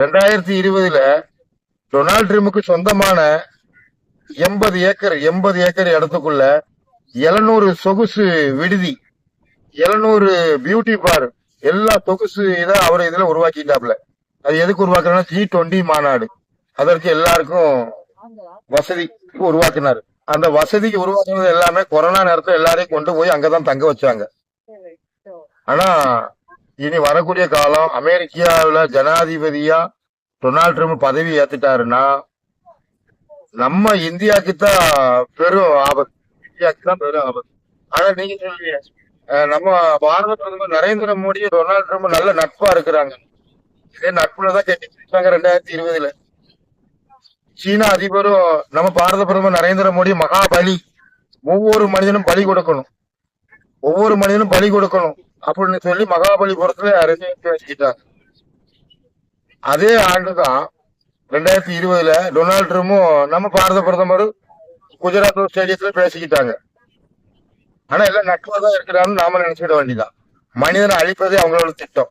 2020 Donald ட்ரம்புக்கு சொந்தமான 80 acre இடத்துக்குள்ள 700 சொகுசு விடுதி, 700 பியூட்டி பார், எல்லா சொகுசு இதை அவர் இதுல உருவாக்கிட்டாப்ல. அது எதுக்கு உருவாக்குறா? G20 மாநாடு. அதற்கு எல்லாருக்கும் வசதி உருவாக்குனாரு. அந்த வசதிக்கு உருவாக்குனது எல்லாமே கொரோனா நேரத்துல எல்லாரையும் கொண்டு போய் அங்கதான் தங்க வச்சாங்க. ஆனா இனி வரக்கூடிய காலம், அமெரிக்காவில ஜனாதிபதியா டொனால்ட் ட்ரம்ப் பதவி ஏத்துட்டாருன்னா நம்ம இந்தியாவுக்கு தான் பெரும் ஆபத்து. இந்தியாவுக்கு தான் பெரும் ஆபத்து. ஆனா நீங்க சொல்றீங்க, நம்ம பாரத பிரதமர் நரேந்திர மோடி டொனால்ட் ட்ரம்ப் நல்ல நட்பா இருக்கிறாங்க. இதே நட்புலதான் கட்டி பிடிச்சாங்க 2020. சீனா அதிபரும் நம்ம பாரத பிரதமர் நரேந்திர மோடி மகாபலி, ஒவ்வொரு மனிதனும் பலி கொடுக்கணும், ஒவ்வொரு மனிதனும் பலி கொடுக்கணும் அப்படின்னு சொல்லி மகாபலிபுரத்துல அரசியல் வச்சுக்கிட்டாங்க. அதே ஆண்டுதான் 2020 டொனால்ட் ட்ரம்பும் நம்ம பாரத பிரதமர் குஜராத் ஸ்டேடியத்துல பேசிக்கிட்டாங்க. ஆனா எல்லாம் நட்பா தான் இருக்கிறான்னு நாம நினைச்சுக்கிட வேண்டியதான். மனிதனை அழிப்பதே அவங்களோட திட்டம்.